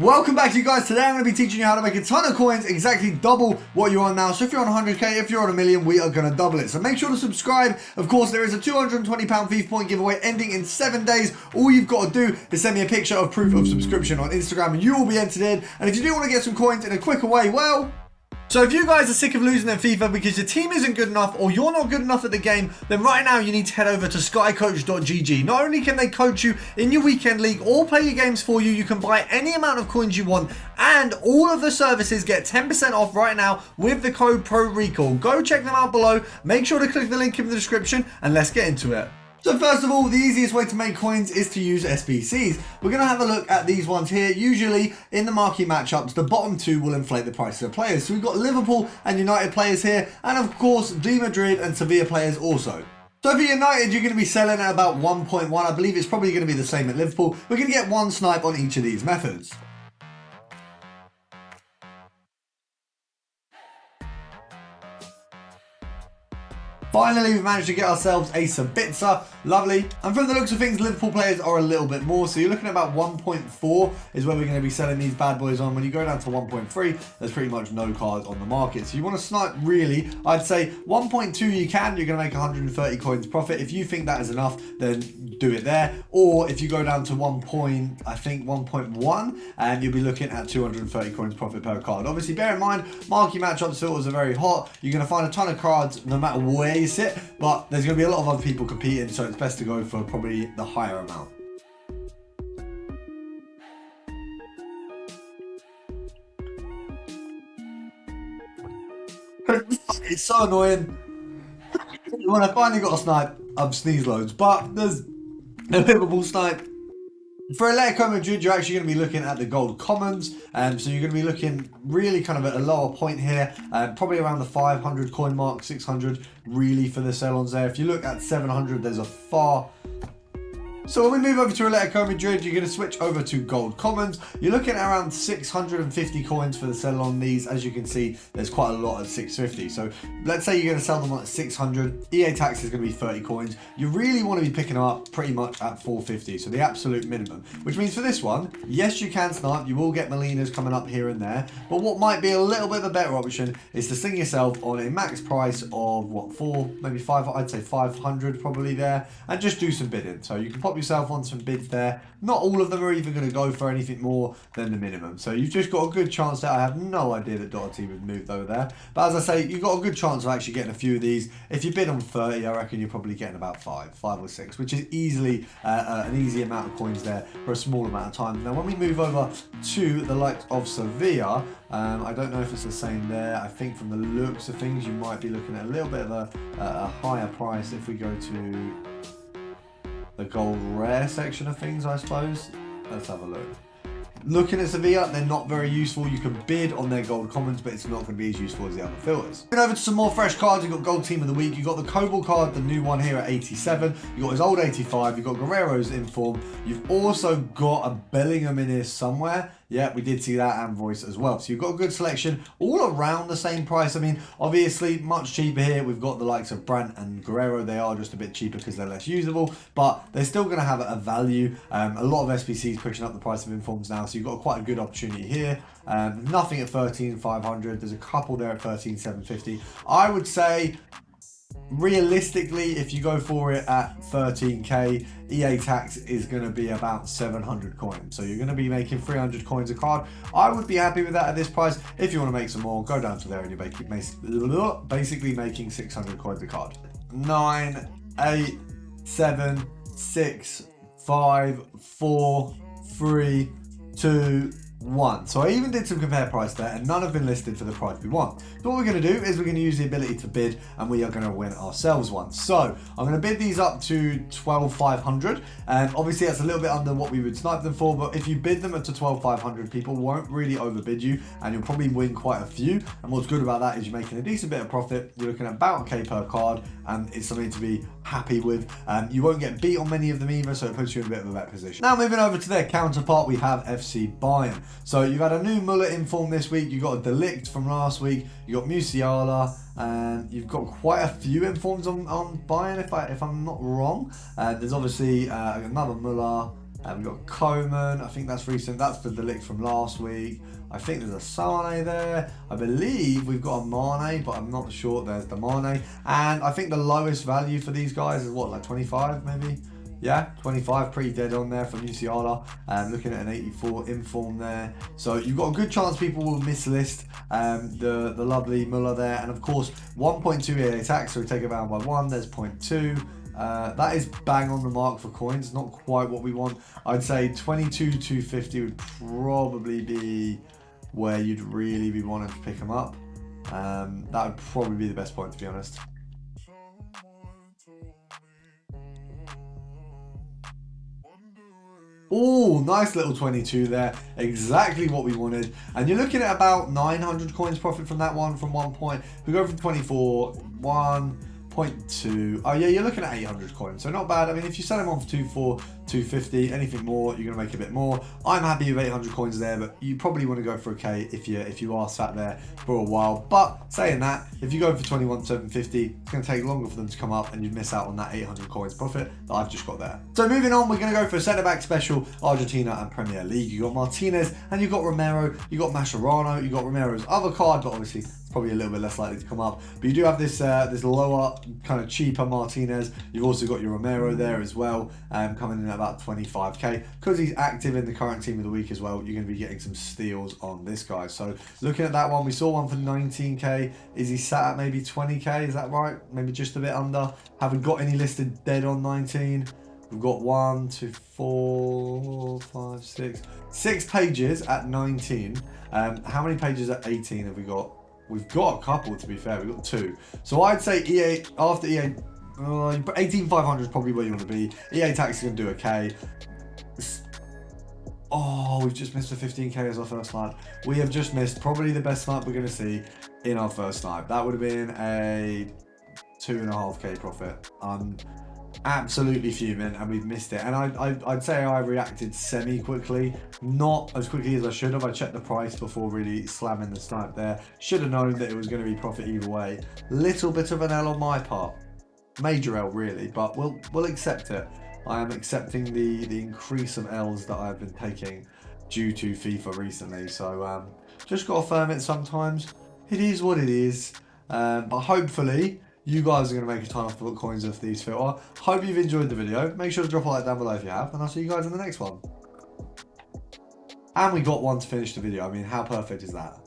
Welcome back, you guys. Today I'm going to be teaching you how to make a ton of coins, exactly double what you're on now. So if you're on 100k, if you're on a million, we are going to double it. So make sure to subscribe. Of course, there is a £220 FIFA point giveaway ending in 7 days. All you've got to do is send me a picture of proof of subscription on Instagram and you will be entered in. And if you do want to get some coins in a quicker way, well... So if you guys are sick of losing at FIFA because your team isn't good enough or you're not good enough at the game, then right now you need to head over to skycoach.gg. Not only can they coach you in your weekend league or play your games for you, you can buy any amount of coins you want, and all of the services get 10% off right now with the code PRORECALL. Go check them out below, make sure to click the link in the description, and let's get into it. So first of all, the easiest way to make coins is to use SBCs. We're going to have a look at these ones here. Usually in the marquee matchups, the bottom two will inflate the price of the players. So we've got Liverpool and United players here, and of course Real Madrid and Sevilla players also. So for United, you're going to be selling at about 1.1. I believe it's probably going to be the same at Liverpool. We're going to get one snipe on each of these methods. Finally, we've managed to get ourselves a Sabitzer. Lovely. And from the looks of things, Liverpool players are a little bit more. So you're looking at about 1.4 is where we're going to be selling these bad boys on. When you go down to 1.3, there's pretty much no cards on the market. So you want to snipe really, I'd say 1.2 you can. You're going to make 130 coins profit. If you think that is enough, then do it there. Or if you go down to 1.1, and you'll be looking at 230 coins profit per card. Obviously, bear in mind, marquee matchups filters are very hot. You're going to find a ton of cards no matter where you sit, but there's going to be a lot of other people competing, so it's best to go for probably the higher amount. It's so annoying when I finally got a snipe. I've sneezed loads, but there's a Liverpool snipe. For Atletico Madrid, you're actually going to be looking at the gold commons, so you're going to be looking really kind of at a lower point here, probably around the 500 coin mark, 600 really for the sell-ons there. If you look at 700, there's a far... So when we move over to Atletico Madrid, you're going to switch over to gold commons. You're looking at around 650 coins for the sell on these. As you can see, there's quite a lot at 650. So let's say you're going to sell them at 600. EA tax is going to be 30 coins. You really want to be picking them up pretty much at 450. So the absolute minimum, which means for this one, yes, you can snipe. You will get Molinas coming up here and there. But what might be a little bit of a better option is to sing yourself on a max price of what, maybe 5, I'd say 500 probably there, and just do some bidding. So you can pop yourself on some bids there. Not all of them are even going to go for anything more than the minimum. So you've just got a good chance there. I have no idea that Doherty was moved over there. But as I say, you've got a good chance of actually getting a few of these. If you bid on 30, I reckon you're probably getting about 5 or 6, which is easily an easy amount of coins there for a small amount of time. Now, when we move over to the likes of Sevilla, I don't know if it's the same there. I think from the looks of things, you might be looking at a little bit of a higher price if we go to the gold rare section of things, I suppose. Let's have a look. Looking at Sevilla, they're not very useful. You can bid on their gold commons, but it's not going to be as useful as the other filters. Moving over to some more fresh cards, you've got gold team of the week. You've got the Cobalt card, the new one here at 87. You've got his old 85. You've got Guerrero's inform. You've also got a Bellingham in here somewhere. Yeah, we did see that, and Voice as well. So you've got a good selection all around the same price. I mean, obviously much cheaper here. We've got the likes of Brandt and Guerrero. They are just a bit cheaper because they're less usable, but they're still going to have a value. A lot of SBCs pushing up the price of informs now, so you've got quite a good opportunity here. Nothing at 13,500. There's a couple there at 13,750. I would say, realistically, if you go for it at 13k, EA tax is going to be about 700 coins. So you're going to be making 300 coins a card. I would be happy with that at this price. If you want to make some more, go down to there and you're basically making 600 coins a card. 9, 8, 7, 6, 5, 4, 3, 2, 1. So I even did some compare price there, and none have been listed for the price we want. So what we're going to do is we're going to use the ability to bid, and we are going to win ourselves one. So I'm going to bid these up to 12,500, and obviously that's a little bit under what we would snipe them for, but if you bid them up to 12,500, people won't really overbid you, and you'll probably win quite a few. And what's good about that is you're making a decent bit of profit. You're looking at about a K per card, and it's something to be happy with. You won't get beat on many of them either, so it puts you in a bit of a better position. Now moving over to their counterpart, we have FC Bayern. So you've had a new Muller inform this week. You got a Delict from last week. You got Musiala, and you've got quite a few informs on Bayern, if I'm not wrong. There's obviously another Muller. We've got Coman, I think that's recent, that's the Delict from last week. I think there's a Sane there. I believe we've got a Mane, but I'm not sure. There's the Mane. And I think the lowest value for these guys is what, like 25 maybe? Yeah, 25, pretty dead on there from Musiala. Looking at an 84 inform there. So you've got a good chance people will mislist the lovely Muller there. And of course, 1.2 EA tax, so we take it down by 1, there's 0.2. That is bang on the mark for coins, not quite what we want. I'd say 22,250 would probably be where you'd really be wanting to pick them up. That would probably be the best point, to be honest. Oh, nice little 22 there. Exactly what we wanted. And you're looking at about 900 coins profit from that one from 1 point. We go from 24, 1.2. Oh yeah, you're looking at 800 coins, so not bad. I mean, if you sell them on for 250, anything more, you're gonna make a bit more. I'm happy with 800 coins there, but you probably want to go for a K if you are sat there for a while. But saying that, if you go for 21,750, it's gonna take longer for them to come up, and you'd miss out on that 800 coins profit that I've just got there. So moving on, we're gonna go for a centre back special, Argentina and Premier League. You got Martinez and you got Romero. You got Mascherano. You got Romero's other card, but obviously probably a little bit less likely to come up. But you do have this this lower, kind of cheaper Martinez. You've also got your Romero there as well, coming in at about 25k. Because he's active in the current team of the week as well, you're going to be getting some steals on this guy. So looking at that one, we saw one for 19k. Is he sat at maybe 20k? Is that right? Maybe just a bit under. Haven't got any listed dead on 19. We've got 1, 2, 4, 5, 6 pages at 19. How many pages at 18 have we got? We've got a couple, to be fair. We've got 2. So I'd say EA, after EA, 18,500 is probably where you want to be. EA tax is going to do okay. Oh, we've just missed a 15k as our first snipe. We have just missed probably the best snipe we're going to see in our first snipe. That would have been a 2.5k profit. I'm absolutely fuming, and we've missed it. And I'd say I reacted semi-quickly, not as quickly as I should have. I checked the price before really slamming the snipe there. Should have known that it was going to be profit either way. Little bit of an L on my part. Major L really, but we'll accept it. I am accepting the increase of L's that I've been taking due to FIFA recently. So just got to firm it sometimes. It is what it is. But hopefully you guys are going to make a ton of coins off these filter. Hope you've enjoyed the video. Make sure to drop a like down below if you have, and I'll see you guys in the next one. And we got one to finish the video. I mean, how perfect is that?